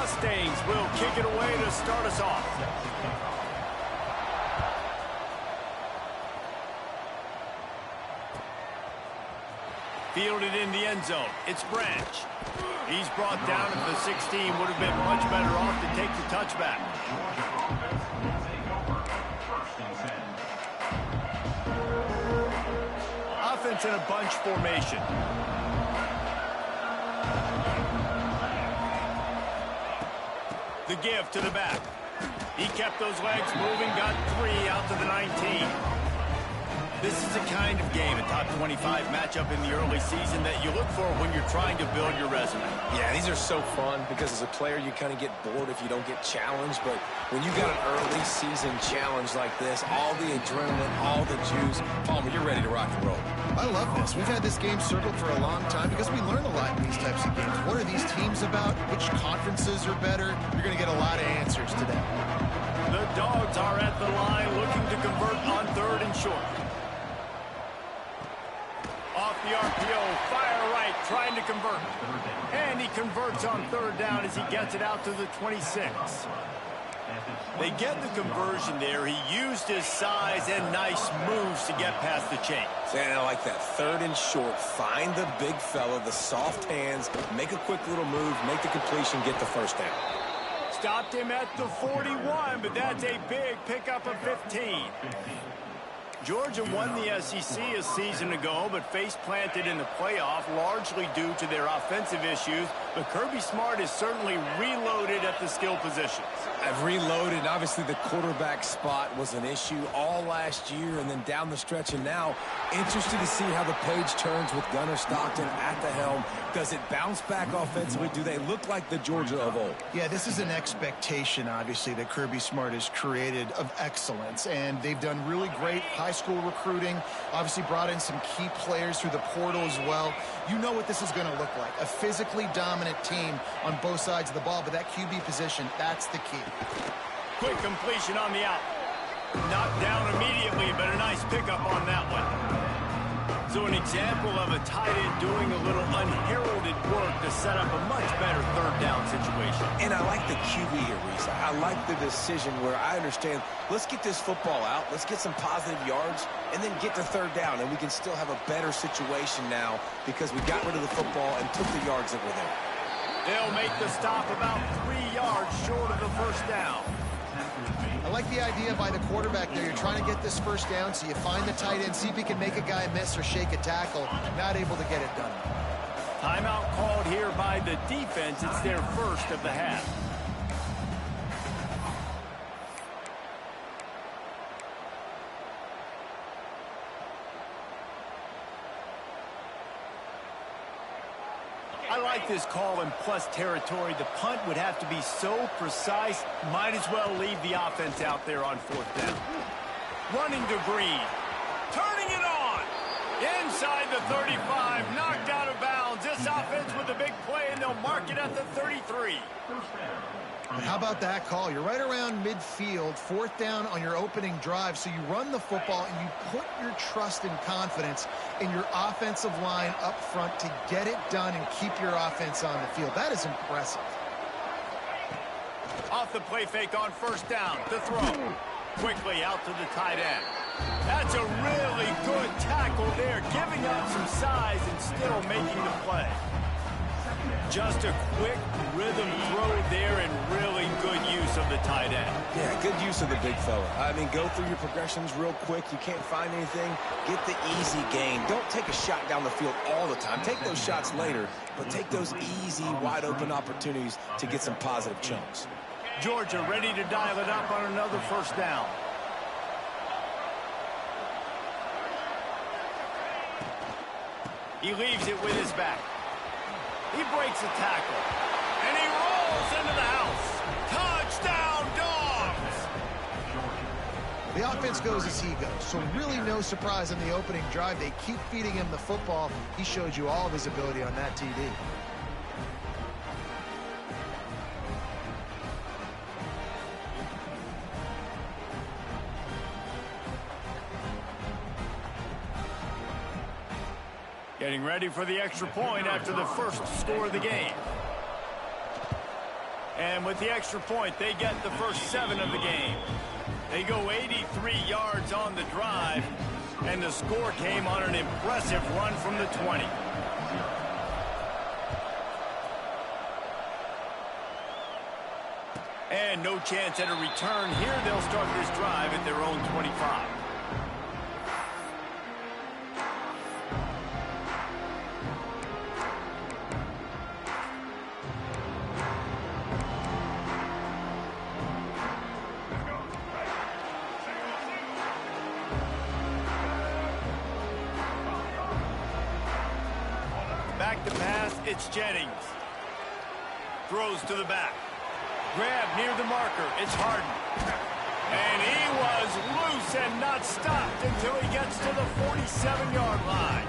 Mustangs will kick it away to start us off. Fielded in the end zone. It's Branch. He's brought down at the 16. Would have been much better off to take the touchback. Offense in a bunch formation. The give to the back. He kept those legs moving, got 3 out to the 19. This is the kind of game, a top 25 matchup in the early season, that you look for when you're trying to build your resume. Yeah, these are so fun because as a player, you kind of get bored if you don't get challenged. But when you got an early season challenge like this, all the adrenaline, all the juice, Palmer, you're ready to rock and roll. I love this. We've had this game circled for a long time because we learn a lot in these types of games. What are these teams about? Which conferences are better? You're going to get a lot of answers today. The Dogs are at the line looking to convert on 3rd and short. Off the RPO, fire right, trying to convert. And he converts on 3rd down as he gets it out to the 26. They get the conversion there. He used his size and nice moves to get past the chain. And I like that. 3rd and short. Find the big fella, the soft hands, make a quick little move, make the completion, get the first down. Stopped him at the 41, but that's a big pickup of 15. Georgia won the SEC a season ago, but face-planted in the playoff, largely due to their offensive issues. But Kirby Smart is certainly reloaded at the skill positions. I've reloaded. Obviously, the quarterback spot was an issue all last year and then down the stretch. And now, interested to see how the page turns with Gunnar Stockton at the helm. Does it bounce back offensively? Do they look like the Georgia of old? Yeah, this is an expectation, obviously, that Kirby Smart has created of excellence. And they've done really great high school recruiting. Obviously brought in some key players through the portal as well. You know what this is going to look like. A physically dominant team on both sides of the ball. But that QB position, that's the key. Quick completion on the out. Knocked down immediately, but a nice pickup on that one. So an example of a tight end doing a little unheralded work to set up a much better 3rd down situation. And I like the QB here, Reese. I like the decision where I understand, let's get this football out, let's get some positive yards, and then get to 3rd down, and we can still have a better situation now because we got rid of the football and took the yards that were there. They'll make the stop about 3 yards short of the 1st down. I like the idea by the quarterback there. You're trying to get this 1st down, so you find the tight end, see if he can make a guy miss or shake a tackle. Not able to get it done. Timeout called here by the defense. It's their 1st of the half. I like this call in plus territory. The punt would have to be so precise, might as well leave the offense out there on 4th down. Running to Green. Turning it on. Inside the 35. Knocked out of bounds. This offense with a big play, and they'll mark it at the 33. How about that call? You're right around midfield, 4th down on your opening drive, so you run the football and you put your trust and confidence in your offensive line up front to get it done and keep your offense on the field. That is impressive. Off the play fake on 1st down. The throw. Quickly out to the tight end. That's a really good tackle there, giving up some size and still making the play. Just a quick rhythm throw there and really good use of the tight end. Yeah, good use of the big fella. I mean, go through your progressions real quick. You can't find anything. Get the easy gain. Don't take a shot down the field all the time. Take those shots later, but take those easy, wide-open opportunities to get some positive chunks. Georgia ready to dial it up on another 1st down. He leaves it with his back. He breaks a tackle. And he rolls into the house. Touchdown, Dogs! The offense goes as he goes, so really no surprise in the opening drive. They keep feeding him the football. He showed you all of his ability on that TD. Getting ready for the extra point after the 1st score of the game. And with the extra point, they get the first 7 of the game. They go 83 yards on the drive, and the score came on an impressive run from the 20. And no chance at a return here. They'll start this drive at their own 25. Back to pass, it's Jennings. Throws to the back. Grab near the marker, it's Harden. And he was loose and not stopped until he gets to the 47-yard line.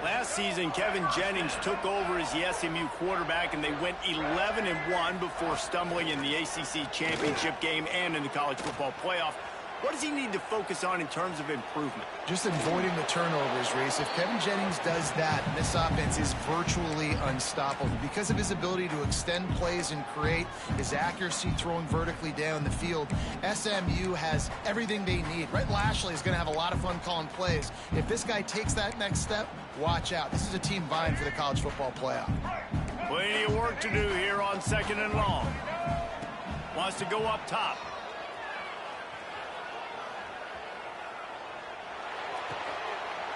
Last season, Kevin Jennings took over as the SMU quarterback, and they went 11-1 before stumbling in the ACC championship game and in the college football playoff. What does he need to focus on in terms of improvement? Just avoiding the turnovers, Reese. If Kevin Jennings does that, this offense is virtually unstoppable because of his ability to extend plays and create, his accuracy throwing vertically down the field. SMU has everything they need. Brett Lashley is going to have a lot of fun calling plays. If this guy takes that next step, watch out. This is a team vying for the college football playoff. Plenty of work to do here on 2nd and long. Wants to go up top.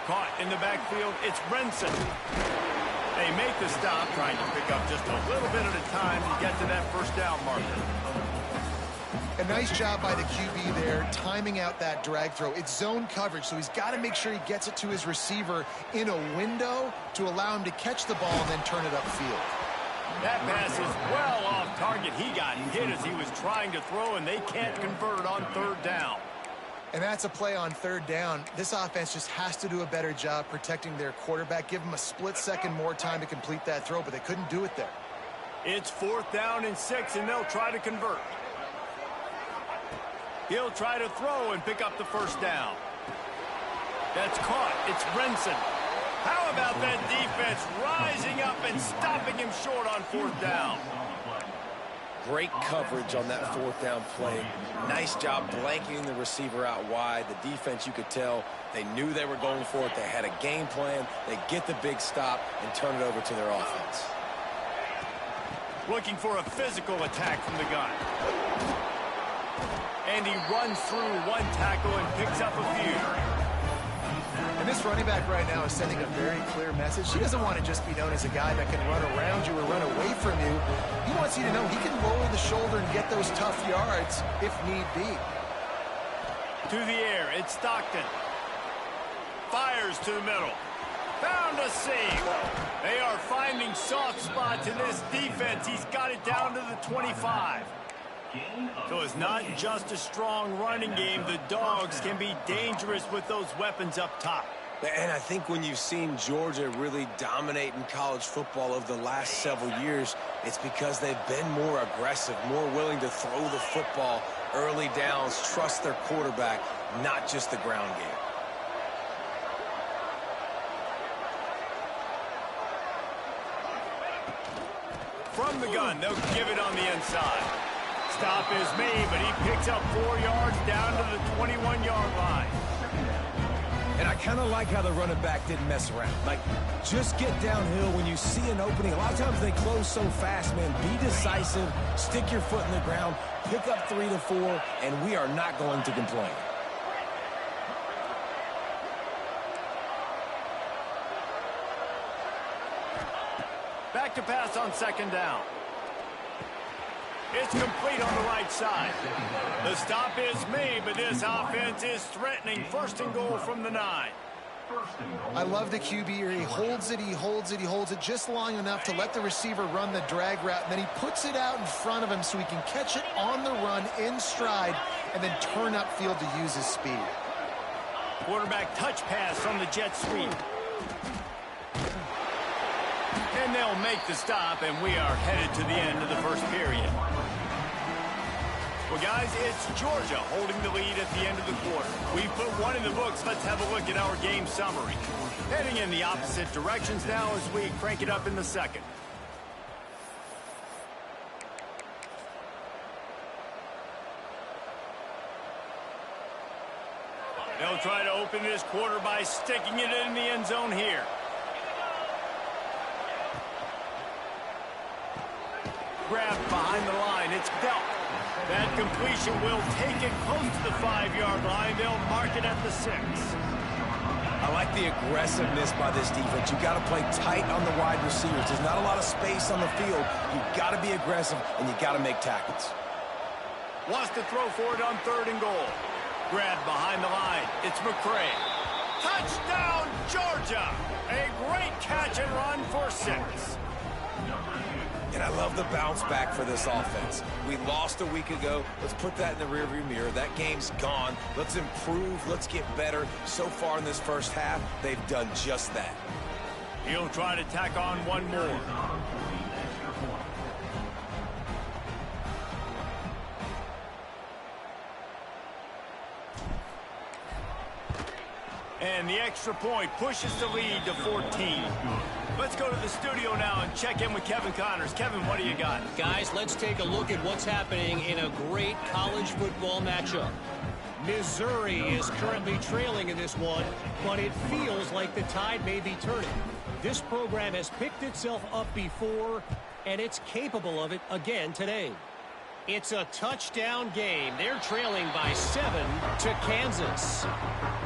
Caught in the backfield, it's Brenson. They make the stop, trying to pick up just a little bit at a time to get to that first down marker. A nice job by the QB there, timing out that drag throw. It's zone coverage, so he's got to make sure he gets it to his receiver in a window to allow him to catch the ball and then turn it upfield. That pass is well off target. He got hit as he was trying to throw, and they can't convert on 3rd down. And that's a play on 3rd down. This offense just has to do a better job protecting their quarterback. Give him a split second more time to complete that throw, but they couldn't do it there. It's 4th down and 6, and they'll try to convert. He'll try to throw and pick up the first down. That's caught. It's Brenson. How about that defense rising up and stopping him short on 4th down? Great coverage on that 4th down play. Nice job blanketing the receiver out wide. The defense, you could tell, they knew they were going for it. They had a game plan. They get the big stop and turn it over to their offense. Looking for a physical attack from the gun. And he runs through 1 tackle and picks up a few. And this running back right now is sending a very clear message. He doesn't want to just be known as a guy that can run around you or run away from you. He wants you to know he can lower the shoulder and get those tough yards if need be. To the air, it's Stockton. Fires to the middle. Found a seam. They are finding soft spots in this defense. He's got it down to the 25. So it's not just a strong running game. The Dogs can be dangerous with those weapons up top. And I think when you've seen Georgia really dominate in college football over the last several years, it's because they've been more aggressive, more willing to throw the football, early downs, trust their quarterback, not just the ground game. From the gun, they'll give it on the inside. Stop is made, but he picks up 4 yards down to the 21-yard line. And I kind of like how the running back didn't mess around. Like, just get downhill when you see an opening. A lot of times they close so fast, man. Be decisive, stick your foot in the ground, pick up 3 to 4, and we are not going to complain. Back to pass on 2nd down. It's complete on the right side. The stop is made, but this offense is threatening. 1st and goal from the 9. I love the QB here. He holds it, he holds it, he holds it just long enough to let the receiver run the drag route, and then he puts it out in front of him so he can catch it on the run in stride and then turn upfield to use his speed. Quarterback touch pass from the jet sweep. And they'll make the stop, and we are headed to the end of the 1st period. Well, guys, it's Georgia holding the lead at the end of the quarter. We've put 1 in the books. Let's have a look at our game summary. Heading in the opposite directions now as we crank it up in the 2nd. They'll try to open this quarter by sticking it in the end zone here. Grabbed behind the line. It's dealt. That completion will take it close to the 5-yard line. They'll mark it at the 6. I like the aggressiveness by this defense. You've got to play tight on the wide receivers. There's not a lot of space on the field. You've got to be aggressive, and you've got to make tackles. Wants to throw for it on 3rd and goal. Grabbed behind the line. It's McCray. Touchdown, Georgia! A great catch and run for 6. And I love the bounce back for this offense. We lost a week ago. Let's put that in the rearview mirror. That game's gone. Let's improve. Let's get better. So far in this first half, they've done just that. He'll try to tack on one more. And the extra point pushes the lead to 14. Let's go to the studio now and check in with Kevin Connors. Kevin, what do you got? Guys, let's take a look at what's happening in a great college football matchup. Missouri is currently trailing in this one, but it feels like the tide may be turning. This program has picked itself up before, and it's capable of it again today. It's a touchdown game. They're trailing by 7 to Kansas.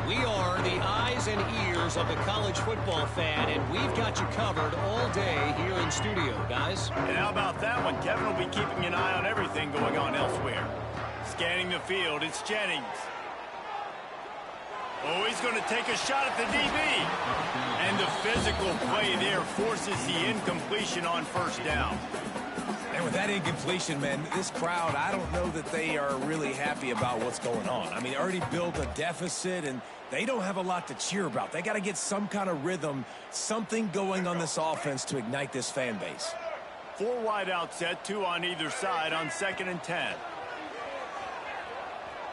We are the eyes and ears of the college football fan, and we've got you covered all day here in studio, guys. And how about that one? Kevin will be keeping an eye on everything going on elsewhere. Scanning the field, it's Jennings. Oh, he's going to take a shot at the DB. And the physical play there forces the incompletion on 1st down. And with that incompletion, man, this crowd, I don't know that they are really happy about what's going on. I mean, already built a deficit, and they don't have a lot to cheer about. They got to get some kind of rhythm, something going on this offense to ignite this fan base. 4 wide out set, 2 on either side on 2nd and 10.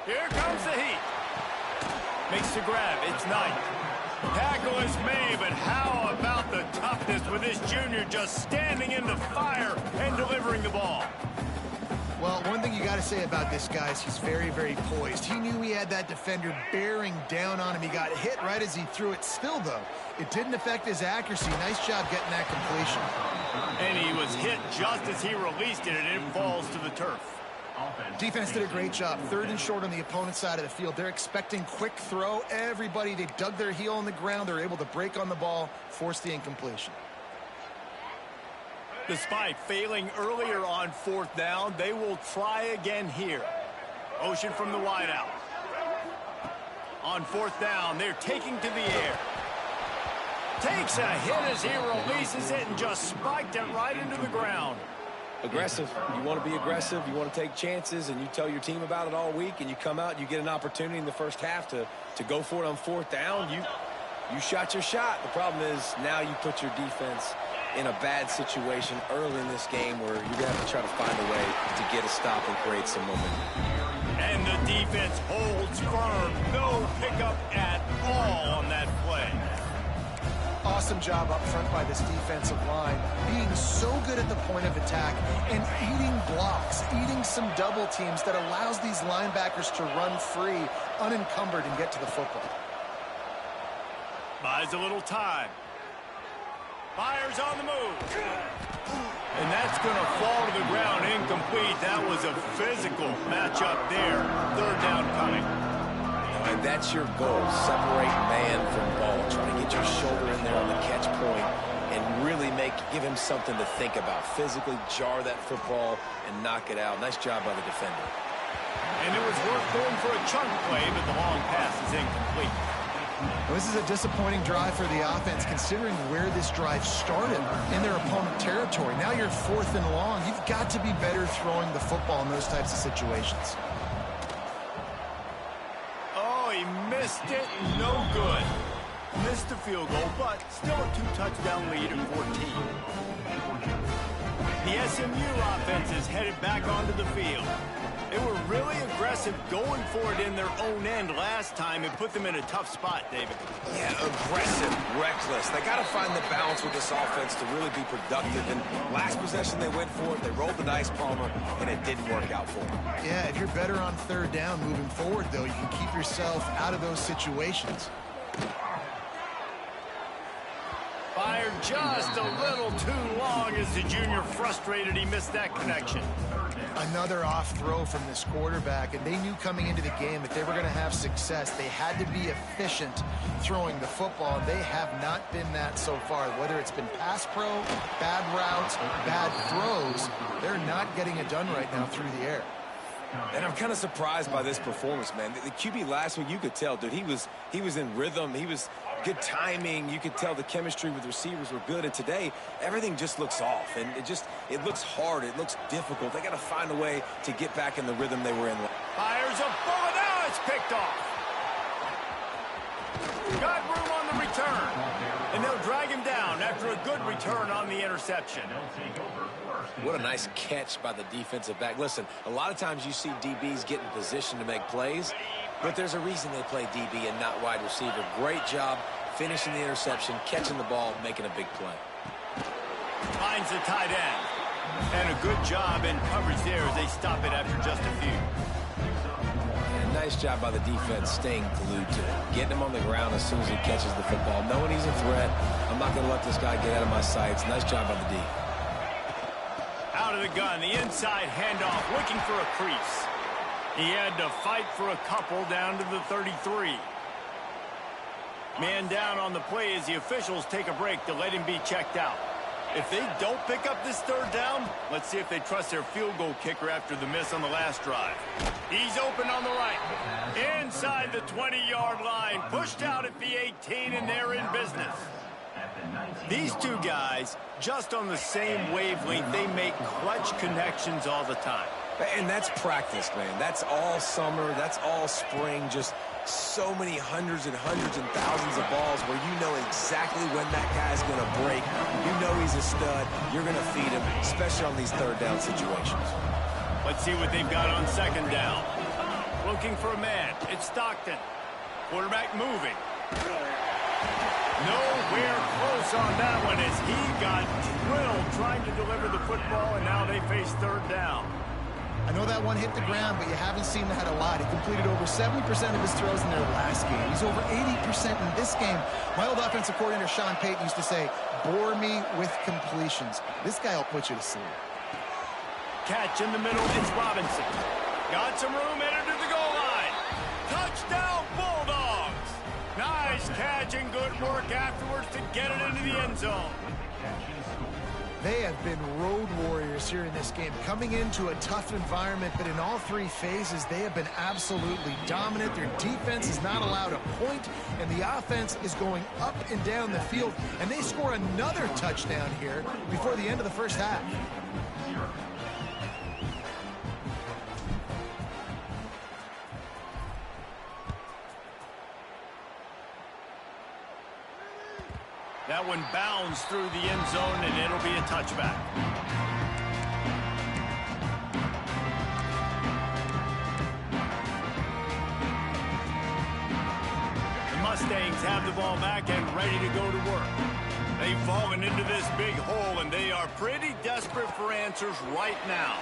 Here comes the heat. Makes the grab. It's Knight. Tackle is made, but how about the toughness with this junior just standing in the fire and delivering the ball? Well, one thing you got to say about this guy is he's very, very poised. He knew he had that defender bearing down on him. He got hit right as he threw it. Still, though, it didn't affect his accuracy. Nice job getting that completion. And he was hit just as he released it, and it falls to the turf. Defense did a great job. 3rd and short on the opponent's side of the field. They're expecting quick throw. Everybody, they dug their heel on the ground. They're able to break on the ball, force the incompletion. Despite failing earlier on 4th down, they will try again here. Motion from the wideout. On 4th down, they're taking to the air. Takes a hit as he releases it and just spiked it right into the ground. Aggressive. You want to be aggressive. You want to take chances, and you tell your team about it all week, and you come out and you get an opportunity in the first half to go for it on 4th down. You shot your shot. The problem is now you put your defense in a bad situation early in this game where you're going to have to try to find a way to get a stop and create some momentum. And the defense holds firm. No pickup at all on that play. Awesome job up front by this defensive line, being so good at the point of attack and eating blocks, eating some double teams that allows these linebackers to run free, unencumbered, and get to the football. Buys a little time. Fires on the move. And that's going to fall to the ground incomplete. That was a physical matchup there. 3rd down coming. And that's your goal. Separate man from ball. Try to get your shoulder in there on the catch point and really give him something to think about. Physically jar that football and knock it out. Nice job by the defender. And it was worth going for a chunk play, but the long pass is incomplete. Well, this is a disappointing drive for the offense, considering where this drive started in their opponent territory. Now you're 4th and long. You've got to be better throwing the football in those types of situations. He missed it, no good. Missed the field goal, but still a 2-touchdown lead at 14. The SMU offense is headed back onto the field. They were really aggressive going for it in their own end last time and put them in a tough spot, David. Yeah, aggressive, reckless. They got to find the balance with this offense to really be productive. And last possession they went for it, they rolled the dice, Palmer, and it didn't work out for them. Yeah, if you're better on third down moving forward, though, you can keep yourself out of those situations. Fired just a little too long as the junior frustrated he missed that connection. Another off throw from this quarterback, and they knew coming into the game if they were going to have success, they had to be efficient throwing the football, and they have not been that so far. Whether it's been pass pro, bad routes, bad throws, they're not getting it done right now through the air. And I'm kind of surprised by this performance, man. The QB last week, you could tell, dude, he was in rhythm. He was good timing. You could tell the chemistry with receivers were good. And today, everything just looks off. And it looks hard. It looks difficult. They got to find a way to get back in the rhythm they were in. Fires a bullet. Now it's picked off. Got room on the return. And they'll drag him down after a good return on the interception. What a nice catch by the defensive back. Listen, a lot of times you see DBs get in position to make plays, but there's a reason they play DB and not wide receiver. Great job finishing the interception, catching the ball, making a big play. Finds the tight end. And a good job in coverage there as they stop it after just a few. And nice job by the defense staying glued to it. Getting him on the ground as soon as he catches the football. Knowing he's a threat, I'm not going to let this guy get out of my sights. Nice job by the D. Out of the gun, the inside handoff, looking for a crease. He had to fight for a couple down to the 33. Man down on the play as the officials take a break to let him be checked out. If they don't pick up this third down, let's see if they trust their field goal kicker after the miss on the last drive. He's open on the right. Inside the 20-yard line, pushed out at the 18, and they're in business. These two guys, just on the same wavelength, they make clutch connections all the time. And that's practice, man. That's all summer. That's all spring. Just so many hundreds and thousands of balls where you know exactly when that guy's going to break. You know he's a stud. You're going to feed him, especially on these third down situations. Let's see what they've got on second down. Looking for a man. It's Stockton. Quarterback moving. Nowhere close on that one as he got drilled trying to deliver the football, and now they face third down. I know that one hit the ground, but you haven't seen that a lot. He completed over 70% of his throws in their last game. He's over 80% in this game. My old offensive coordinator, Sean Payton, used to say, bore me with completions. This guy will put you to sleep. Catch in the middle, it's Robinson. Got some room, headed to the goal line. Touchdown, Bulldogs! Nice catch and good work afterwards to get it into the end zone. They have been road warriors here in this game, coming into a tough environment, but in all three phases, they have been absolutely dominant. Their defense is not allowed a point, and the offense is going up and down the field, and they score another touchdown here before the end of the first half. That one bounds through the end zone, and it'll be a touchback. The Mustangs have the ball back and ready to go to work. They've fallen into this big hole, and they are pretty desperate for answers right now.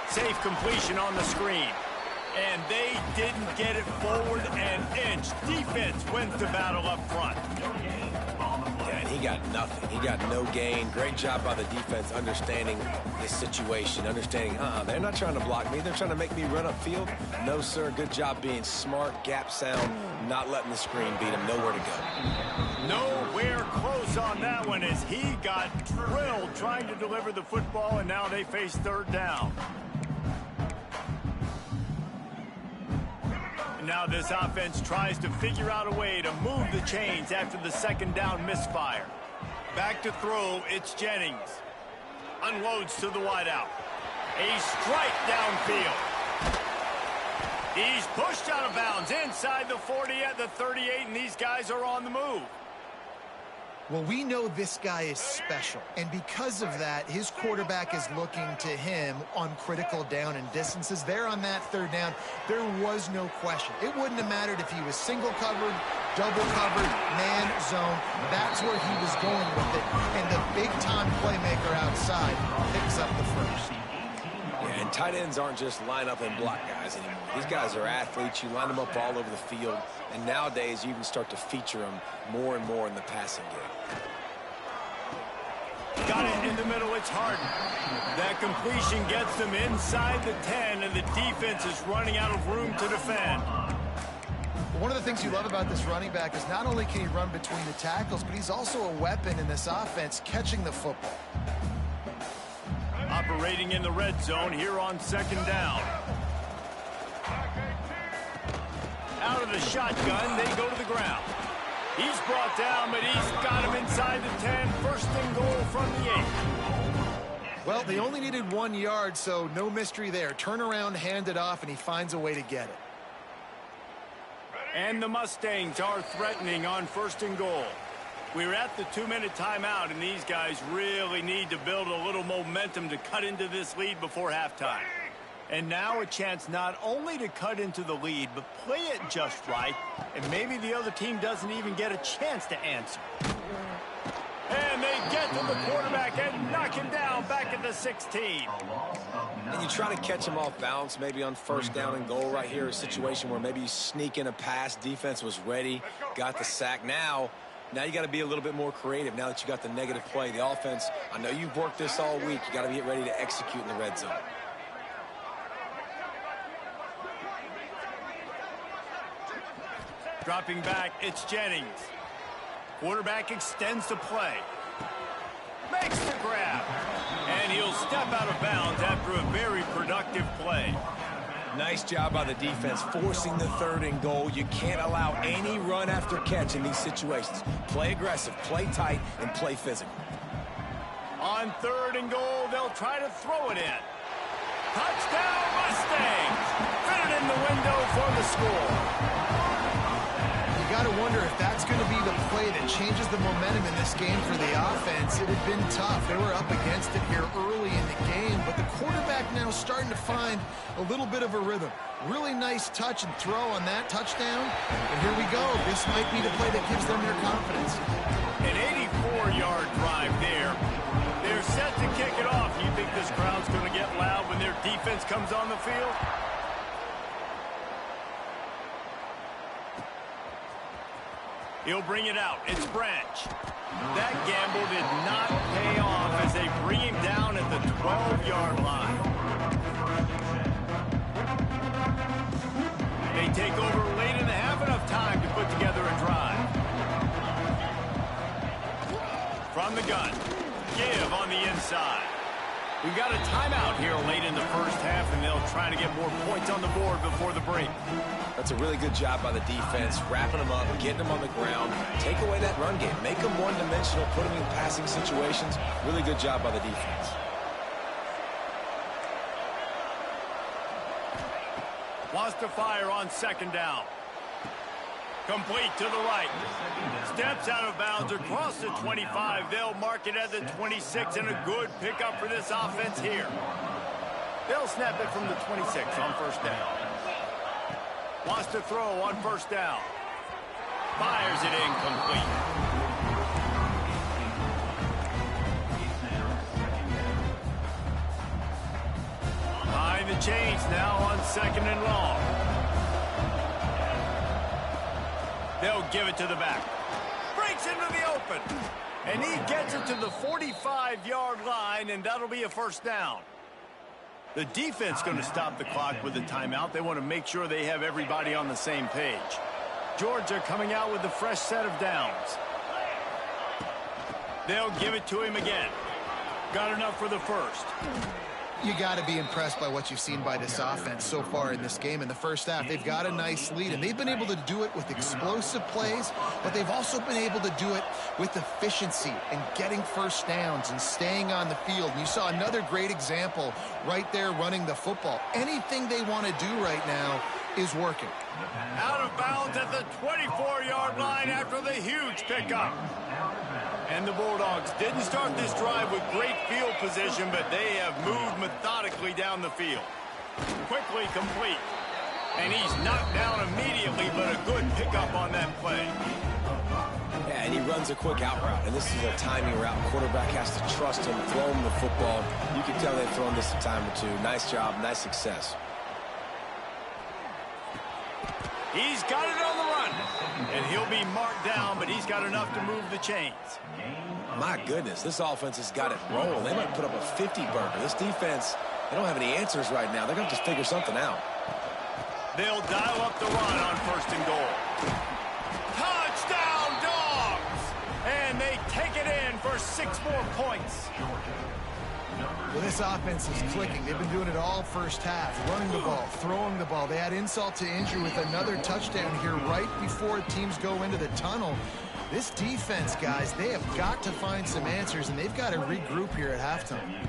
Safe completion on the screen. And they didn't get it forward an inch. Defense wins the battle up front. And he got nothing. He got no gain. Great job by the defense understanding this situation, understanding, they're not trying to block me. They're trying to make me run upfield. No, sir. Good job being smart, gap sound, not letting the screen beat him. Nowhere to go. Nowhere close on that one as he got drilled trying to deliver the football, and now they face third down. Now this offense tries to figure out a way to move the chains after the second down misfire. Back to throw, it's Jennings. Unloads to the wideout. A strike downfield. He's pushed out of bounds inside the 40 at the 38, and these guys are on the move. Well, we know this guy is special, and because of that, his quarterback is looking to him on critical down and distances. There on that third down, there was no question. It wouldn't have mattered if he was single covered, double covered, man, zone. That's where he was going with it, and the big-time playmaker outside picks up the first. Yeah, and tight ends aren't just line up and block guys anymore. These guys are athletes. You line them up all over the field, and nowadays you even start to feature them more and more in the passing game. Got it in the middle. It's Harden. That completion gets them inside the 10, and the defense is running out of room to defend. One of the things you love about this running back is not only can he run between the tackles, but he's also a weapon in this offense catching the football. Operating in the red zone here on second down. Out of the shotgun, they go to the ground. He's brought down, but he's got him inside the 10. First and goal from the 8. Well, they only needed 1 yard, so no mystery there. Turn around, hand it off, and he finds a way to get it. And the Mustangs are threatening on first and goal. We're at the 2-minute timeout, and these guys really need to build a little momentum to cut into this lead before halftime. And now a chance not only to cut into the lead, but play it just right, and maybe the other team doesn't even get a chance to answer. And they get to the quarterback and knock him down back at the 16. And you try to catch him off balance, maybe on first down and goal right here, a situation where maybe you sneak in a pass, defense was ready, got the sack. Now you got to be a little bit more creative now that you got the negative play. The offense, I know you've worked this all week. You got to get ready to execute in the red zone. Dropping back, it's Jennings. Quarterback extends the play. Makes the grab. And he'll step out of bounds after a very productive play. Nice job by the defense forcing the third and goal. You can't allow any run after catch in these situations. Play aggressive, play tight, and play physical. On third and goal, they'll try to throw it in. Touchdown, Mustangs! Fit it in the window for the score. You got to wonder if that's going to be the play that changes the momentum in this game for the offense. It had been tough. They were up against it here early in the game, but the quarterback now starting to find a little bit of a rhythm. Really nice touch and throw on that touchdown. And here we go. This might be the play that gives them their confidence. An 84-yard drive there. They're set to kick it off. You think this crowd's going to get loud when their defense comes on the field? He'll bring it out. It's Branch. That gamble did not pay off as they bring him down at the 12-yard line. They take over late in the half, enough time to put together a drive. From the gun. Give on the inside. We've got a timeout here late in the first half, and they'll try to get more points on the board before the break. That's a really good job by the defense, wrapping them up, getting them on the ground. Take away that run game. Make them one-dimensional, put them in passing situations. Really good job by the defense. Wants to fire on second down. Complete to the right. Steps out of bounds across the 25. They'll mark it at the 26, and a good pickup for this offense here. They'll snap it from the 26 on first down. Wants to throw on first down. Fires it incomplete. Behind the chains now on second and long. They'll give it to the back. Breaks into the open. And he gets it to the 45-yard line, and that'll be a first down. The defense going to stop the clock with a timeout. They want to make sure they have everybody on the same page. Georgia coming out with a fresh set of downs. They'll give it to him again. Got enough for the first. You got to be impressed by what you've seen by this offense so far in this game. In the first half, they've got a nice lead, and they've been able to do it with explosive plays, but they've also been able to do it with efficiency and getting first downs and staying on the field. And you saw another great example right there running the football. Anything they want to do right now is working. Out of bounds at the 24-yard line after the huge pickup. And the Bulldogs didn't start this drive with great field position, but they have moved methodically down the field. Quickly complete. And he's knocked down immediately, but a good pickup on that play. Yeah, and he runs a quick out route, and this is a timing route. Quarterback has to trust him, throw him the football. You can tell they've thrown this a time or two. Nice job, nice success. He's got it on the run. And he'll be marked down, but he's got enough to move the chains. My goodness, this offense has got it rolling. They might put up a 50-burger. This defense, they don't have any answers right now. They're going to just figure something out. They'll dial up the run on 1st and goal. Touchdown, Dogs! And they take it in for 6 more points. Well, this offense is clicking. They've been doing it all first half. Running the ball, throwing the ball. They had insult to injury with another touchdown here right before teams go into the tunnel. This defense, guys, they have got to find some answers, and they've got to regroup here at halftime.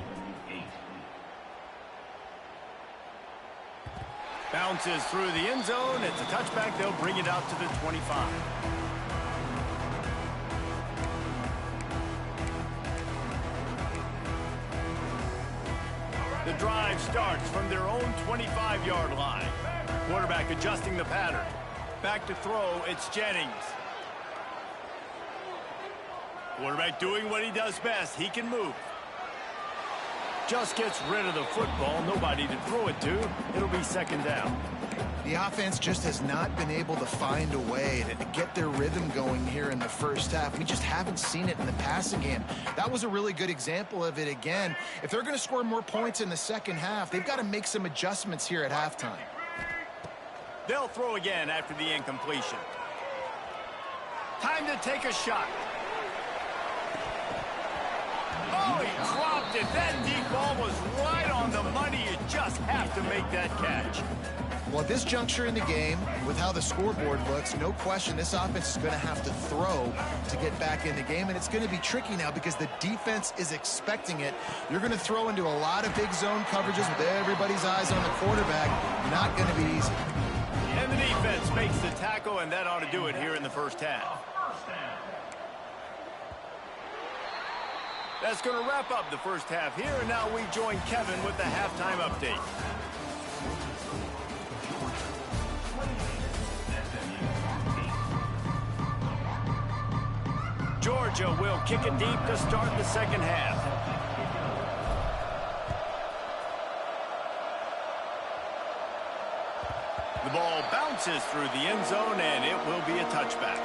Bounces through the end zone. It's a touchback. They'll bring it out to the 25. The drive starts from their own 25-yard line. Quarterback adjusting the pattern. Back to throw, it's Jennings. Quarterback doing what he does best. He can move. Just gets rid of the football. Nobody to throw it to. It'll be 2nd down. The offense just has not been able to find a way to get their rhythm going here in the first half. We just haven't seen it in the passing game. That was a really good example of it again. If they're going to score more points in the second half, they've got to make some adjustments here at halftime. They'll throw again after the incompletion. Time to take a shot. Oh, he dropped it. That deep ball was right on the money. You just have to make that catch. Well, at this juncture in the game, with how the scoreboard looks, no question this offense is going to have to throw to get back in the game, and it's going to be tricky now because the defense is expecting it. You're going to throw into a lot of big zone coverages with everybody's eyes on the quarterback. Not going to be easy. And the defense makes the tackle, and that ought to do it here in the first half. That's going to wrap up the first half here, and now we join Kevin with the halftime update. Georgia will kick it deep to start the second half. The ball bounces through the end zone, and it will be a touchback.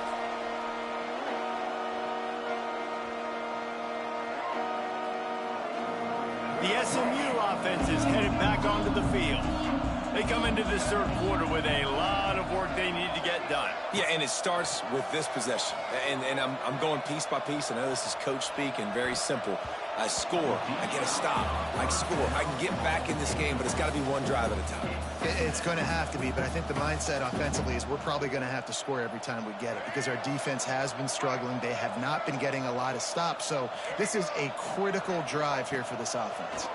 The SMU offense is headed back onto the field. They come into this third quarter with a lot of work they need to get done. Yeah, and it starts with this possession. And I'm going piece by piece. I know this is coach speak and very simple. I score. I get a stop. I score. I can get back in this game, but it's got to be one drive at a time. It's going to have to be, but I think the mindset offensively is we're probably going to have to score every time we get it because our defense has been struggling. They have not been getting a lot of stops. So this is a critical drive here for this offense.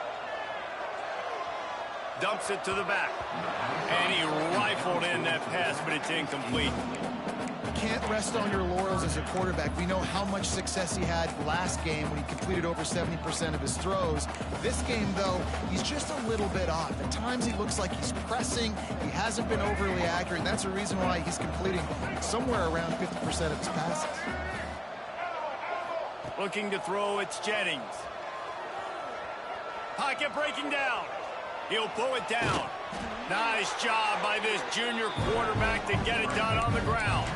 Dumps it to the back. And he rifled in that pass, but it's incomplete. Can't rest on your laurels as a quarterback. We know how much success he had last game when he completed over 70% of his throws. This game, though, he's just a little bit off. At times he looks like he's pressing. He hasn't been overly accurate, and that's a reason why he's completing somewhere around 50% of his passes. Looking to throw, it's Jennings. Pocket breaking down. He'll pull it down. Nice job by this junior quarterback to get it done on the ground.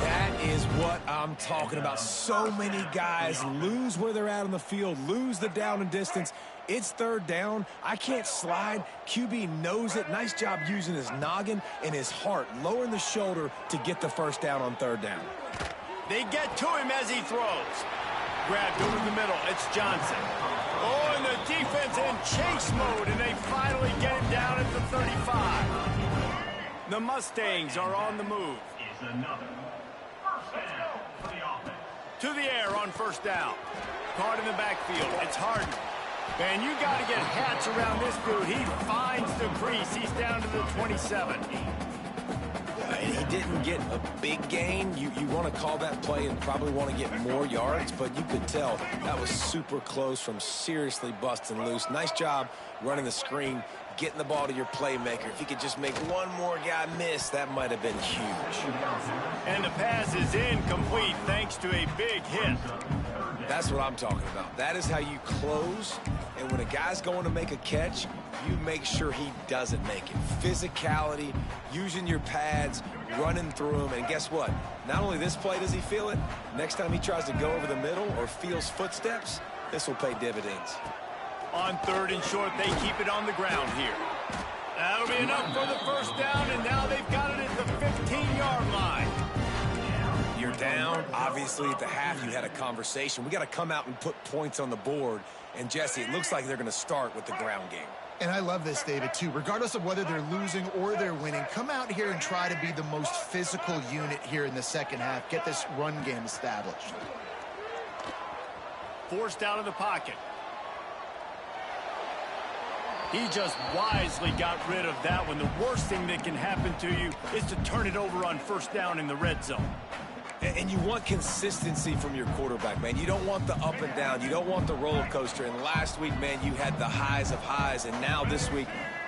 That is what I'm talking about. So many guys lose where they're at on the field, lose the down and distance. It's third down. I can't slide. QB knows it. Nice job using his noggin and his heart, lowering the shoulder to get the first down on third down. They get to him as he throws. Grabbed over the middle. It's Johnson. Oh, and the defense in chase mode, and they finally get him down at the 35. The Mustangs are on the move. To the air on first down. Caught in the backfield. It's Harden. And you got to get hats around this dude. He finds the crease. He's down to the 27. He didn't get a big gain. You want to call that play and probably want to get more yards, but you could tell that was super close from seriously busting loose. Nice job running the screen, getting the ball to your playmaker. If he could just make one more guy miss, that might have been huge. And the pass is incomplete thanks to a big hit. That's what I'm talking about. That is how you close. And when a guy's going to make a catch, you make sure he doesn't make it. Physicality, using your pads, running through them. And guess what? Not only this play does he feel it, next time he tries to go over the middle or feels footsteps, this will pay dividends. On 3rd and short, they keep it on the ground here. That'll be enough for the first down, and now they've got it at the 15-yard line. You're down. Obviously, at the half, you had a conversation. We got to come out and put points on the board. And, Jesse, it looks like they're going to start with the ground game. And I love this, David, too. Regardless of whether they're losing or they're winning, come out here and try to be the most physical unit here in the second half. Get this run game established. Forced out of the pocket. He just wisely got rid of that one. The worst thing that can happen to you is to turn it over on first down in the red zone. And you want consistency from your quarterback, man. You don't want the up and down. You don't want the roller coaster. And last week, man, you had the highs of highs. And now this week,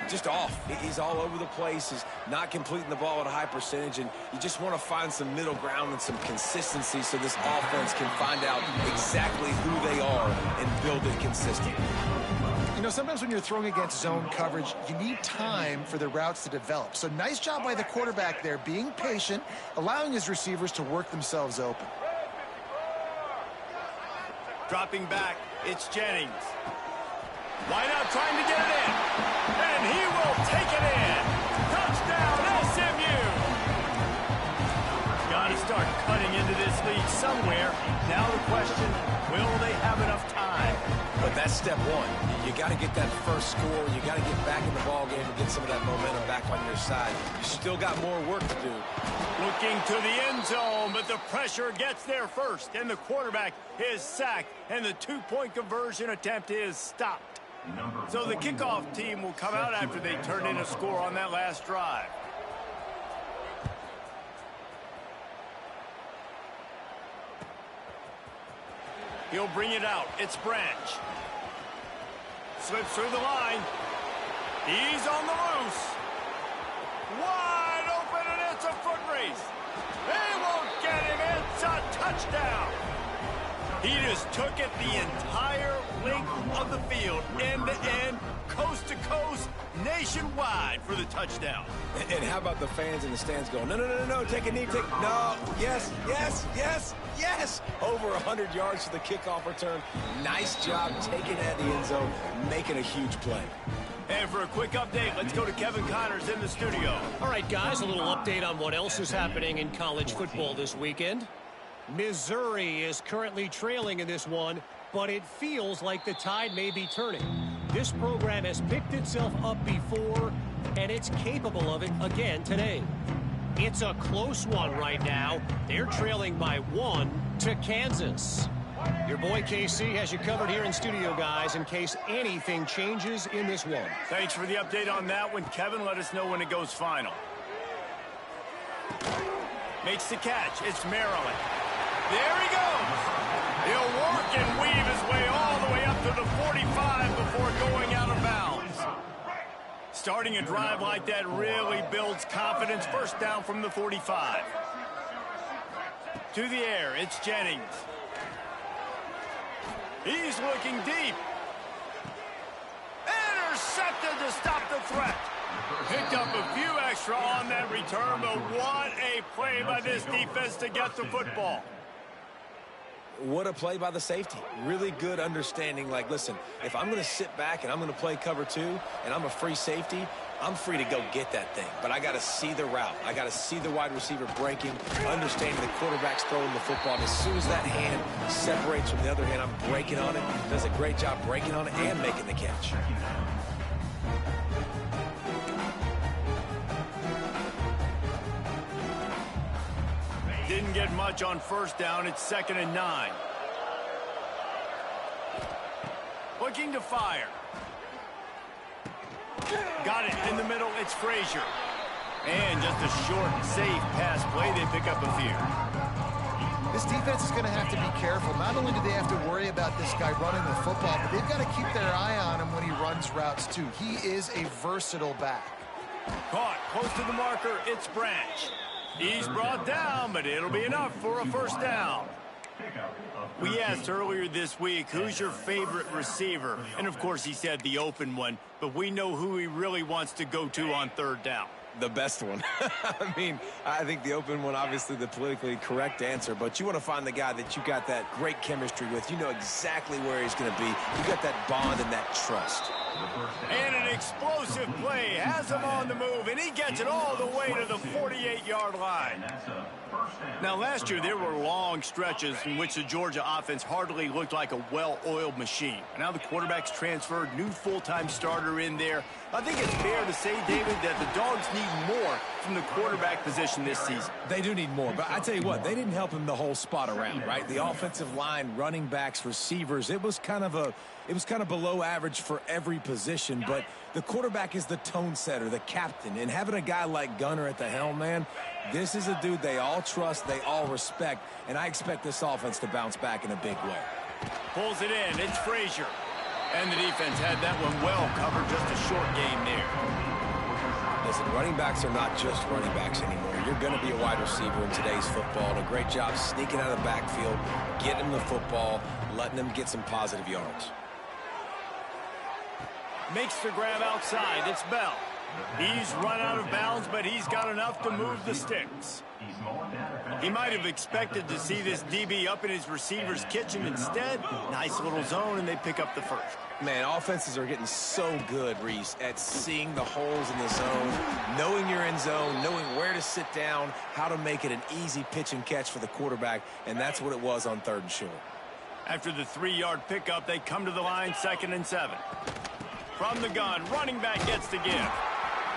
just off. He's all over the place. He's not completing the ball at a high percentage. And you just want to find some middle ground and some consistency so this offense can find out exactly who they are and build it consistently. You know, sometimes when you're throwing against zone coverage, you need time for the routes to develop. So nice job by the quarterback there, being patient, allowing his receivers to work themselves open. Dropping back, it's Jennings. Why not trying to get it in? And he will take it in. Touchdown, SMU! Got to start cutting into this lead somewhere. Now the question, will they have enough time? But that's step one. You got to get that first score. You got to get back in the ball game and get some of that momentum back on your side. You still got more work to do. Looking to the end zone, but the pressure gets there first. And the quarterback is sacked, and the two-point conversion attempt is stopped. So the kickoff team will come out after they turn in a score on that last drive. He'll bring it out. It's Branch. Slips through the line. He's on the loose. Wide open, and it's a foot race. They won't get him. It's a touchdown. He just took it the entire length of the field, end to end, coast to coast, nationwide for the touchdown. And how about the fans in the stands going, no, no, no, no, no, take a knee, no, yes, yes, yes, yes. Over 100 yards for the kickoff return. Nice job taking it at the end zone, making a huge play. And for a quick update, let's go to Kevin Connors in the studio. All right, guys, a little update on what else is happening in college football this weekend. Missouri is currently trailing in this one, but it feels like the tide may be turning. This program has picked itself up before, and it's capable of it again today. It's a close one right now. They're trailing by 1 to Kansas. Your boy KC has you covered here in studio, guys, in case anything changes in this one. Thanks for the update on that one, Kevin. Let us know when it goes final. Makes the catch. It's Maryland. There he goes. He'll work and weave his way all the way up to the 45 before going out of bounds. Starting a drive like that really builds confidence. First down from the 45. To the air, it's Jennings. He's looking deep. Intercepted to stop the threat. Picked up a few extra on that return, but what a play by this defense to get the football. What a play by the safety. Really good understanding. Like, listen, if I'm going to sit back and I'm going to play cover 2 and I'm a free safety, I'm free to go get that thing. But I got to see the route. I got to see the wide receiver breaking, understanding the quarterback's throwing the football. And as soon as that hand separates from the other hand, I'm breaking on it. Does a great job breaking on it and making the catch. Didn't get much on first down. It's 2nd and 9. Looking to fire. Got it in the middle. It's Frazier. And just a short, safe pass play. They pick up a few. This defense is going to have to be careful. Not only do they have to worry about this guy running the football, but they've got to keep their eye on him when he runs routes, too. He is a versatile back. Caught close to the marker. It's Branch. He's brought down, but it'll be enough for a first down. We asked earlier this week, who's your favorite receiver? And, of course, he said the open one, but we know who he really wants to go to on third down. The best one. I mean, I think the open one, obviously the politically correct answer, but you want to find the guy that you got that great chemistry with. You know exactly where he's going to be. You got that bond and that trust. And an explosive play has him on the move, and he gets it all the way to the 48-yard line. Now, last year, there were long stretches in which the Georgia offense hardly looked like a well-oiled machine. Now the quarterback's transferred, new full-time starter in there. I think it's fair to say, David, that the Dogs need more from the quarterback position this season. They do need more, but I tell you what, they didn't help him the whole spot around, right? The offensive line, running backs, receivers, it was kind of below average for every position, but the quarterback is the tone setter, the captain, and having a guy like Gunner at the helm, man, this is a dude they all trust, they all respect, and I expect this offense to bounce back in a big way. Pulls it in. It's Frazier. And the defense had that one well covered. Just a short game there. Listen, running backs are not just running backs anymore. You're going to be a wide receiver in today's football, and a great job sneaking out of the backfield, getting them the football, letting them get some positive yards. Makes the grab outside. It's Bell. He's run out of bounds, but he's got enough to move the sticks. He might have expected to see this DB up in his receiver's kitchen. Instead, nice little zone, and they pick up the first. Man, offenses are getting so good, Reese, at seeing the holes in the zone, knowing you're in zone, knowing where to sit down, how to make it an easy pitch and catch for the quarterback, and that's what it was on 3rd and short. After the 3-yard pickup, they come to the line, 2nd and 7. From the gun, running back gets the give.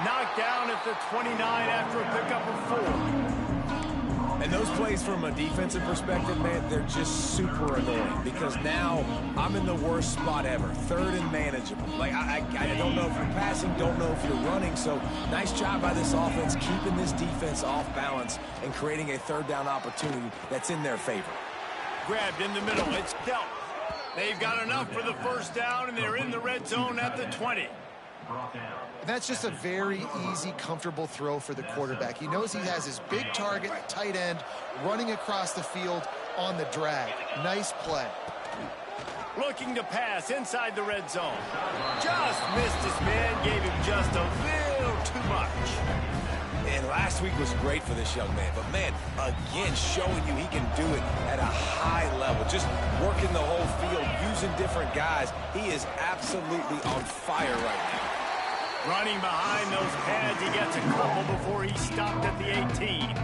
Knocked down at the 29 after a pickup of 4. And those plays from a defensive perspective, man, they're just super annoying because now I'm in the worst spot ever, 3rd and manageable. Like, I don't know if you're passing, don't know if you're running, so nice job by this offense keeping this defense off balance and creating a 3rd down opportunity that's in their favor. Grabbed in the middle, it's dealt. They've got enough for the first down, and they're in the red zone at the 20. That's just a very easy, comfortable throw for the quarterback. He knows he has his big target, tight end, running across the field on the drag. Nice play. Looking to pass inside the red zone. Just missed his man, gave him just a little too much. And last week was great for this young man. But, man, again, showing you he can do it at a high level. Just working the whole field, using different guys. He is absolutely on fire right now. Running behind those pads, he gets a couple before he stopped at the 18.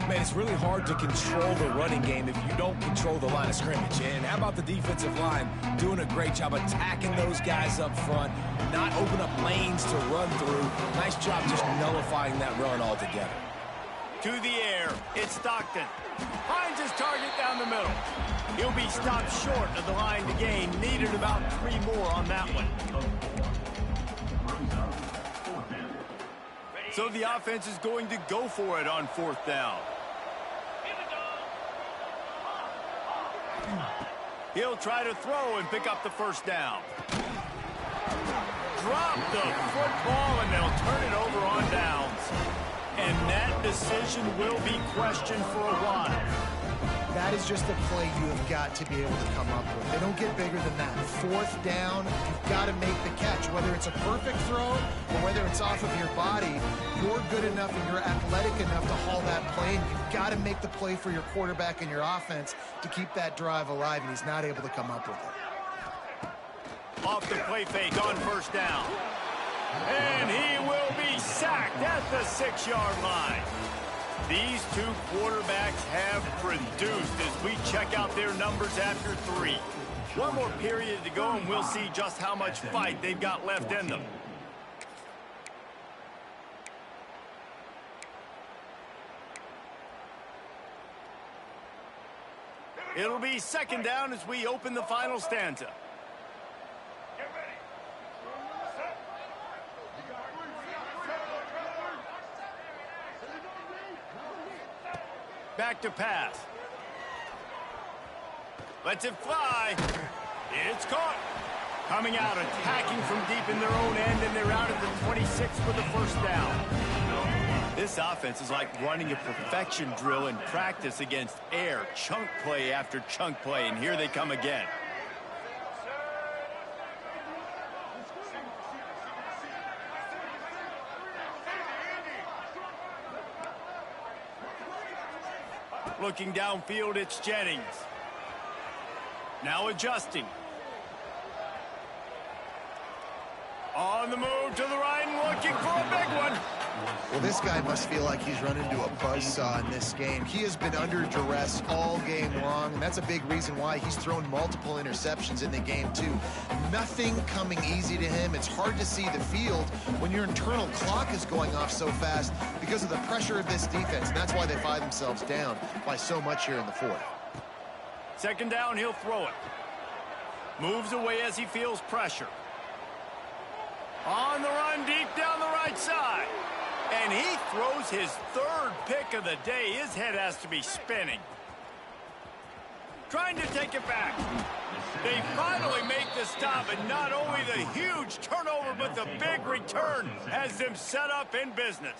Man, it's really hard to control the running game if you don't control the line of scrimmage. And how about the defensive line doing a great job attacking those guys up front, not open up lanes to run through. Nice job just nullifying that run altogether. To the air, it's Stockton. Finds his target down the middle. He'll be stopped short of the line to gain. Needed about 3 more on that one. So the offense is going to go for it on 4th down. He'll try to throw and pick up the first down. Drop the football, and they'll turn it over on downs. And that decision will be questioned for a while. That is just a play you have got to be able to come up with. They don't get bigger than that. 4th down, you've got to make the catch. Whether it's a perfect throw or whether it's off of your body, you're good enough and you're athletic enough to haul that play, and you've got to make the play for your quarterback and your offense to keep that drive alive, and he's not able to come up with it. Off the play fake on 1st down. And he will be sacked at the 6-yard line. These 2 quarterbacks have produced as we check out their numbers after 3. One more period to go, and we'll see just how much fight they've got left in them. It'll be 2nd down as we open the final stanza. Back to pass. Lets it fly. It's caught. Coming out, attacking from deep in their own end, and they're out at the 26 for the first down. This offense is like running a perfection drill in practice against air. Chunk play after chunk play, and here they come again. Looking downfield, it's Jennings. Now adjusting. On the move to the right and looking for a big one. Well, this guy must feel like he's run into a buzzsaw in this game. He has been under duress all game long, and that's a big reason why he's thrown multiple interceptions in the game, too. Nothing coming easy to him. It's hard to see the field when your internal clock is going off so fast because of the pressure of this defense, and that's why they find themselves down by so much here in the fourth. Second down, he'll throw it. Moves away as he feels pressure. On the run, deep down the right side. And he throws his third pick of the day. His head has to be spinning. Trying to take it back. They finally make the stop, and not only the huge turnover, but the big return has them set up in business.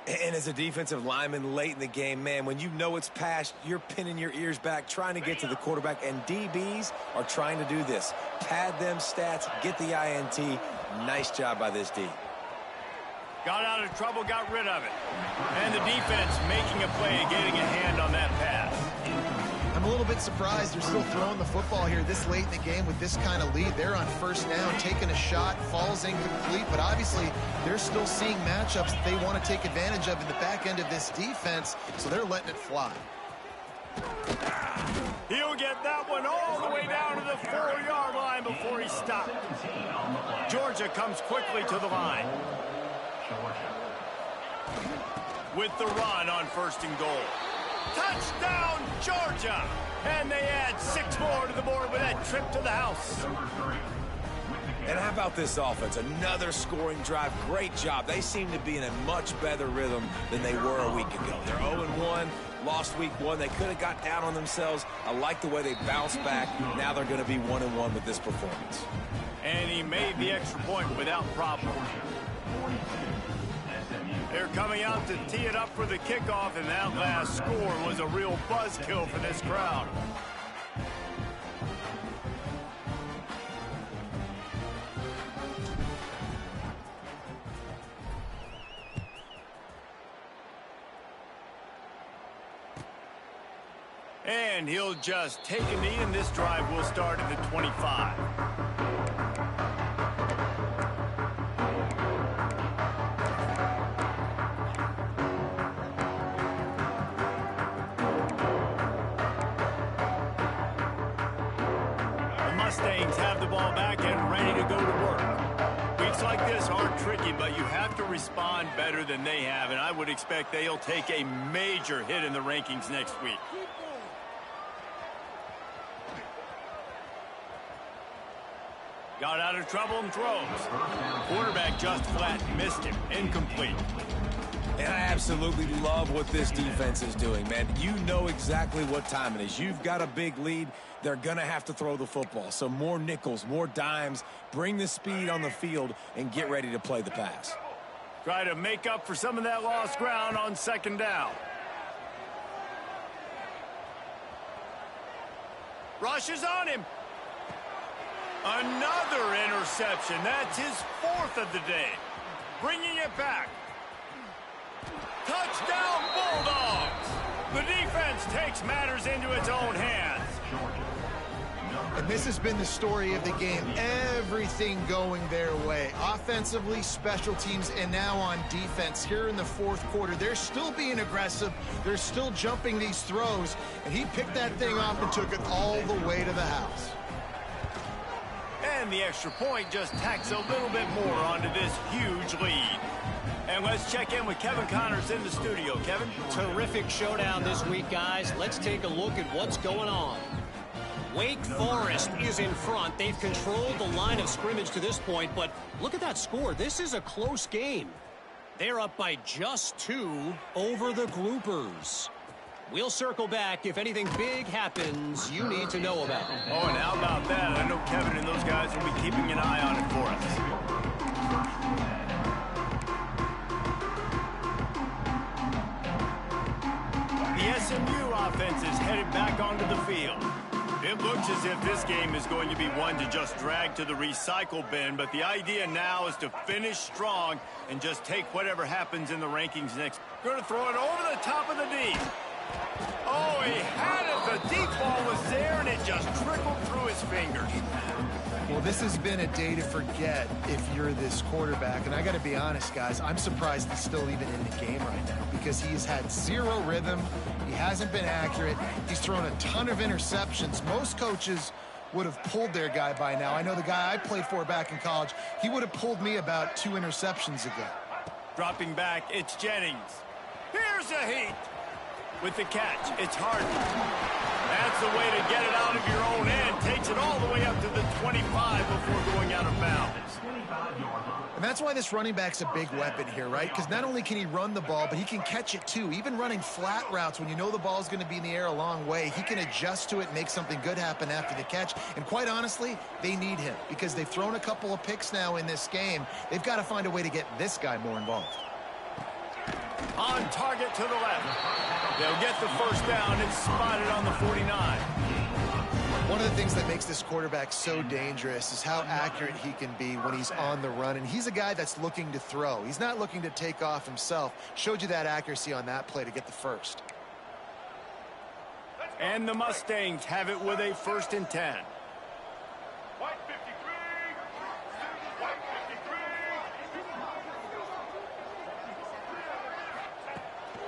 And as a defensive lineman late in the game, man, when you know it's past, you're pinning your ears back, trying to get to the quarterback, and DBs are trying to do this. Pad them stats, get the INT. Nice job by this D. Got out of trouble, got rid of it. And the defense making a play, getting a hand on that pass. I'm a little bit surprised they're still throwing the football here this late in the game with this kind of lead. They're on first down, taking a shot, falls incomplete, but obviously they're still seeing matchups that they want to take advantage of in the back end of this defense, so they're letting it fly. He'll get that one all the way down to the 4-yard line before he stopped. Georgia comes quickly to the line. With the run on first and goal. Touchdown, Georgia! And they add 6 more to the board with that trip to the house. And how about this offense? Another scoring drive. Great job. They seem to be in a much better rhythm than they were a week ago. They're 0-1, lost week 1. They could have got down on themselves. I like the way they bounced back. Now they're going to be 1-1 with this performance. And he made the extra point without problem. They're coming out to tee it up for the kickoff, and that last score was a real buzzkill for this crowd. And he'll just take a knee, and this drive will start at the 25. Mustangs have the ball back and ready to go to work. Weeks like this aren't tricky, but you have to respond better than they have, and I would expect they'll take a major hit in the rankings next week. Got out of trouble and throws. Quarterback just flat missed him. Incomplete. And I absolutely love what this defense is doing, man. You know exactly what time it is. You've got a big lead. They're going to have to throw the football. So more nickels, more dimes. Bring the speed on the field and get ready to play the pass. Try to make up for some of that lost ground on second down. Rushes on him. Another interception. That's his 4th of the day. Bringing it back. Touchdown, Bulldogs! The defense takes matters into its own hands. And this has been the story of the game. Everything going their way. Offensively, special teams, and now on defense. Here in the 4th quarter, they're still being aggressive. They're still jumping these throws. And he picked that thing off and took it all the way to the house. And the extra point just tacks a little bit more onto this huge lead. And let's check in with Kevin Connors in the studio. Kevin? Terrific showdown this week, guys. Let's take a look at what's going on. Wake Forest is in front. They've controlled the line of scrimmage to this point, but look at that score. This is a close game. They're up by just 2 over the Groupers. We'll circle back if anything big happens you need to know about. Oh, and how about that? I know Kevin and those guys will be keeping an eye on it for us. The SMU offense is headed back onto the field. It looks as if this game is going to be one to just drag to the recycle bin, but the idea now is to finish strong and just take whatever happens in the rankings next. Going to throw it over the top of the D. Oh, he had it. The deep ball was there, and it just trickled through his fingers. Well, this has been a day to forget if you're this quarterback. And I got to be honest, guys, I'm surprised he's still even in the game right now because he has had zero rhythm. He hasn't been accurate. He's thrown a ton of interceptions. Most coaches would have pulled their guy by now. I know the guy I played for back in college, he would have pulled me about 2 interceptions ago. Dropping back, it's Jennings. Here's a heat. With the catch, it's Harden. That's the way to get it out of your own end. Takes it all the way up to the 25 before going out of bounds. And that's why this running back's a big weapon here, right? Because not only can he run the ball, but he can catch it too. Even running flat routes when you know the ball's going to be in the air a long way, he can adjust to it and make something good happen after the catch. And quite honestly, they need him because they've thrown a couple of picks now in this game. They've got to find a way to get this guy more involved. On target to the left. They'll get the first down. It's spotted on the 49. One of the things that makes this quarterback so dangerous is how accurate he can be when he's on the run. And he's a guy that's looking to throw. He's not looking to take off himself. Showed you that accuracy on that play to get the first. And the Mustangs have it with a 1st and 10.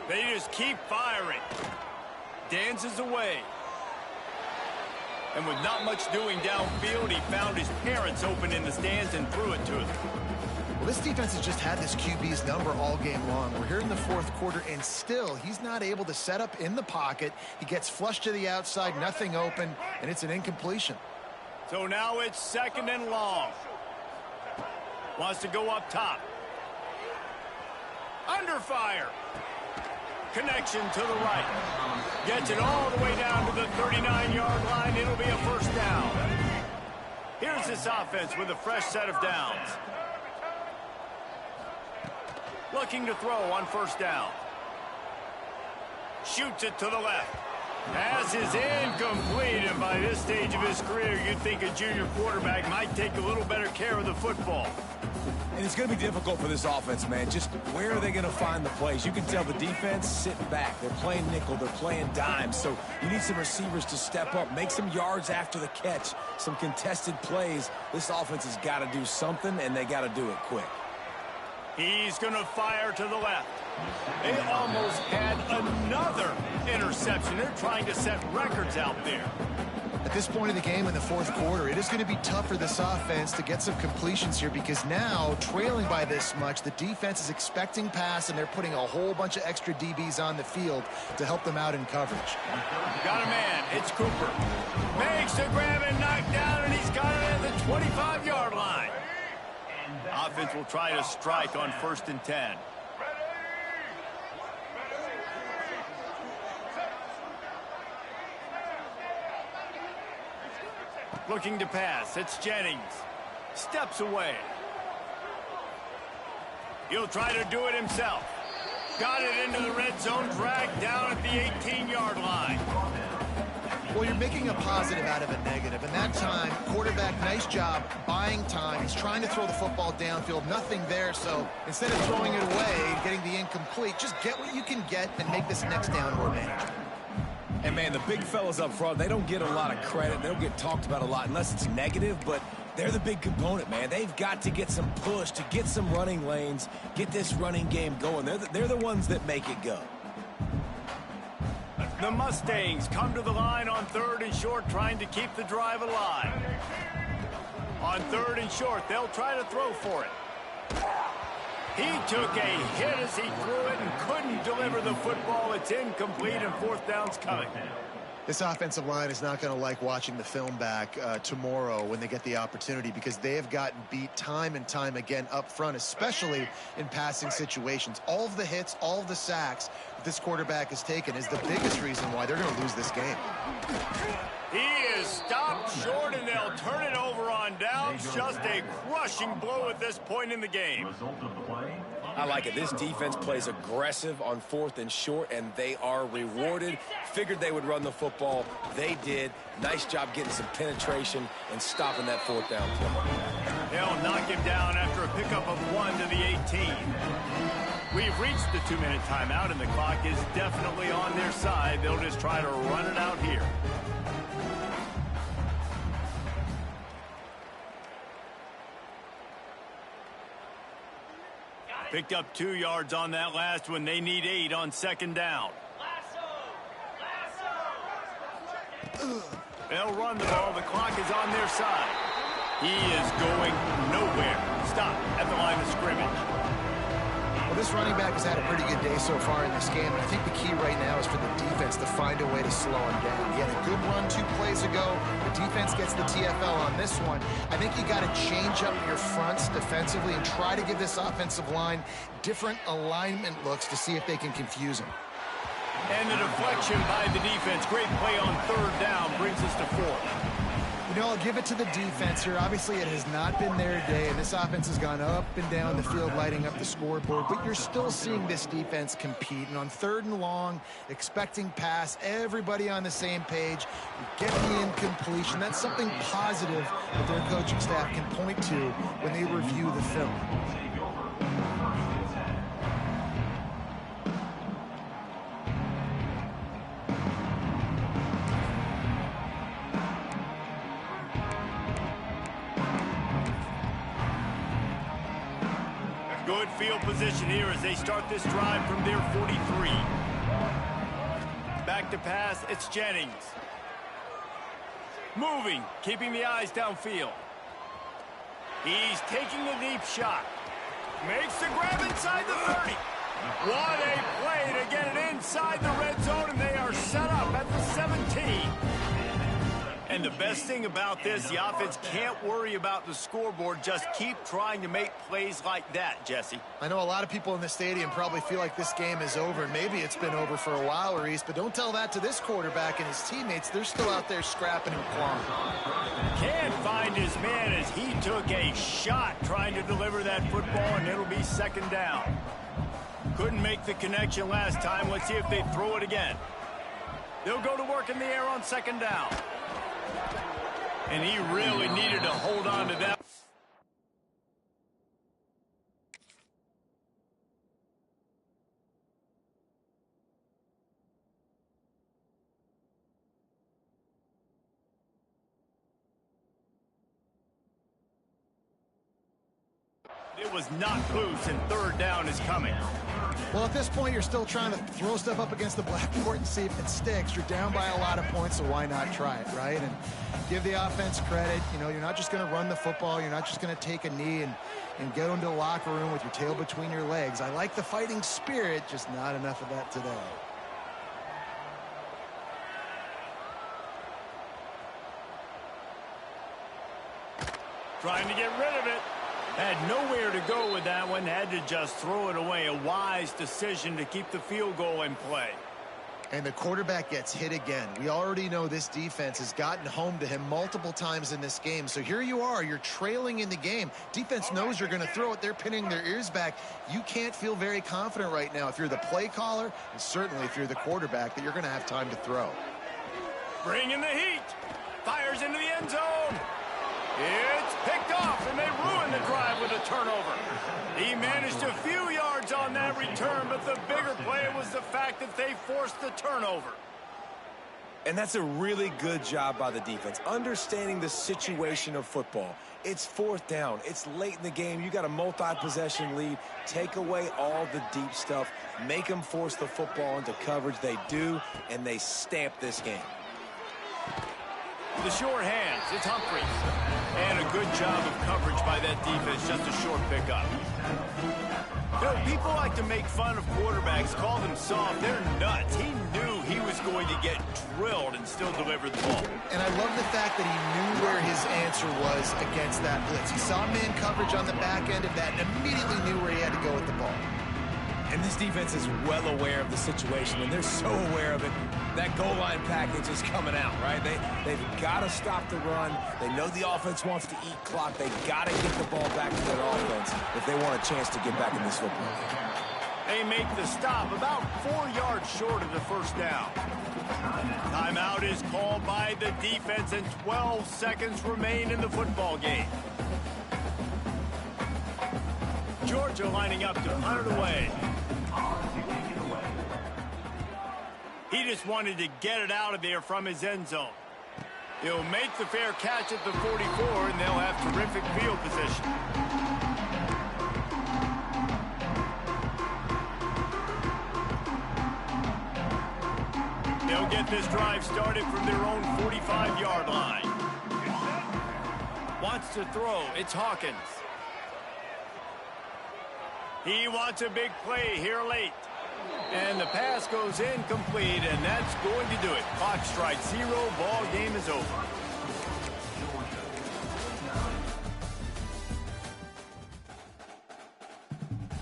They just keep firing. Dances away. And with not much doing downfield, he found his parents open in the stands and threw it to them. Well, this defense has just had this QB's number all game long. We're here in the 4th quarter, and still, he's not able to set up in the pocket. He gets flushed to the outside, nothing open, and it's an incompletion. So now it's 2nd and long. Wants to go up top. Under fire. Connection to the right. Gets it all the way down to the 39-yard line. It'll be a 1st down. Here's this offense with a fresh set of downs. Looking to throw on 1st down. Shoots it to the left. Pass is incomplete, and by this stage of his career, you'd think a junior quarterback might take a little better care of the football. And it's going to be difficult for this offense, man. Just where are they going to find the plays? You can tell the defense sitting back. They're playing nickel. They're playing dime. So you need some receivers to step up, make some yards after the catch, some contested plays. This offense has got to do something, and they got to do it quick. He's going to fire to the left. They almost had another interception. They're trying to set records out there. At this point in the game in the 4th quarter, it is going to be tough for this offense to get some completions here because now, trailing by this much, the defense is expecting pass, and they're putting a whole bunch of extra DBs on the field to help them out in coverage. Got a man. It's Cooper. Makes the grab and knock down, and he's got it at the 25-yard line. Offense will try to strike on 1st and 10. Looking to pass. It's Jennings. Steps away. He'll try to do it himself. Got it into the red zone. Dragged down at the 18-yard line. Well, you're making a positive out of a negative. And that time, quarterback, nice job buying time. He's trying to throw the football downfield. Nothing there. So instead of throwing it away and getting the incomplete, just get what you can get and make this next down more manageable. And, man, the big fellas up front, they don't get a lot of credit. They don't get talked about a lot unless it's negative, but they're the big component, man. They've got to get some push, to get some running lanes, get this running game going. They're the ones that make it go. The Mustangs come to the line on 3rd and short, trying to keep the drive alive. On 3rd and short, they'll try to throw for it. He took a hit as he threw it and couldn't deliver the football. It's incomplete, and 4th down's coming. This offensive line is not going to like watching the film back tomorrow when they get the opportunity, because they have gotten beat time and time again up front, especially in passing situations. All of the hits, all of the sacks that this quarterback has taken is the biggest reason why they're going to lose this game. He is stopped short, and they'll turn it over on downs. Just a crushing blow at this point in the game. I like it. This defense plays aggressive on 4th and short, and they are rewarded. Figured they would run the football. They did. Nice job getting some penetration and stopping that 4th down play. They'll knock him down after a pickup of 1 to the 18. We've reached the 2-minute timeout, and the clock is definitely on their side. They'll just try to run it out here. Picked up 2 yards on that last one. They need 8 on 2nd down. They'll run the ball. The clock is on their side. He is going nowhere. Stop at the line of scrimmage. Well, this running back has had a pretty good day so far in this game, and I think the key right now is for the defense to find a way to slow him down. He had a good run 2 plays ago. The defense gets the TFL on this one. I think you got to change up your fronts defensively and try to give this offensive line different alignment looks to see if they can confuse him. And the deflection by the defense. Great play on 3rd down brings us to 4th. You know, I'll give it to the defense here. Obviously, it has not been their day, and this offense has gone up and down the field, lighting up the scoreboard, but you're still seeing this defense compete. And on 3rd and long, expecting pass, everybody on the same page, you get the incompletion. That's something positive that their coaching staff can point to when they review the film. Good field position here as they start this drive from their 43. Back to pass, it's Jennings. Moving, keeping the eyes downfield. He's taking a deep shot. Makes the grab inside the 30. What a play to get it inside the red zone, and they are set up at the 17. And the best thing about this, the offense can't worry about the scoreboard. Just keep trying to make plays like that, Jesse. I know a lot of people in the stadium probably feel like this game is over. Maybe it's been over for a while, Reese, but don't tell that to this quarterback and his teammates. They're still out there scrapping and clawing. Can't find his man as he took a shot trying to deliver that football, and it'll be 2nd down. Couldn't make the connection last time. Let's see if they throw it again. They'll go to work in the air on 2nd down. And he really needed to hold on to that. It was knocked loose, and 3rd down is coming. Well, at this point, you're still trying to throw stuff up against the blackboard and see if it sticks. You're down by a lot of points, so why not try it, right? And give the offense credit. You know, you're not just going to run the football. You're not just going to take a knee and get into the locker room with your tail between your legs. I like the fighting spirit, just not enough of that today. Trying to get rid of it. Had nowhere to go with that one. Had to just throw it away. A wise decision to keep the field goal in play. And the quarterback gets hit again. We already know this defense has gotten home to him multiple times in this game. So here you are. You're trailing in the game. Defense knows you're going to throw it. They're pinning their ears back. You can't feel very confident right now if you're the play caller, and certainly if you're the quarterback, that you're going to have time to throw. Bringing the heat. Fires into the end zone. It's picked off, and they ruin the drive with a turnover. He managed a few yards on that return, but the bigger play was the fact that they forced the turnover. And that's a really good job by the defense, understanding the situation of football. It's 4th down. It's late in the game. You got a multi-possession lead. Take away all the deep stuff. Make them force the football into coverage. They do, and they stamp this game. The short hands, it's Humphries. And a good job of coverage by that defense, just a short pickup. You know, people like to make fun of quarterbacks, call them soft. They're nuts. He knew he was going to get drilled and still deliver the ball. And I love the fact that he knew where his answer was against that blitz. He saw man coverage on the back end of that and immediately knew where he had to go with the ball. And this defense is well aware of the situation, and they're so aware of it. That goal line package is coming out, right? They've got to stop the run. They know the offense wants to eat clock. They've got to get the ball back to that offense if they want a chance to get back in this football game. They make the stop about 4 yards short of the first down. Timeout is called by the defense, and 12 seconds remain in the football game. Georgia lining up to punt it away. He just wanted to get it out of there from his end zone. He'll make the fair catch at the 44, and they'll have terrific field position. They'll get this drive started from their own 45-yard line. Wants to throw. It's Hawkins. He wants a big play here late. And the pass goes incomplete, and that's going to do it. Clock strikes 0. Ball game is over.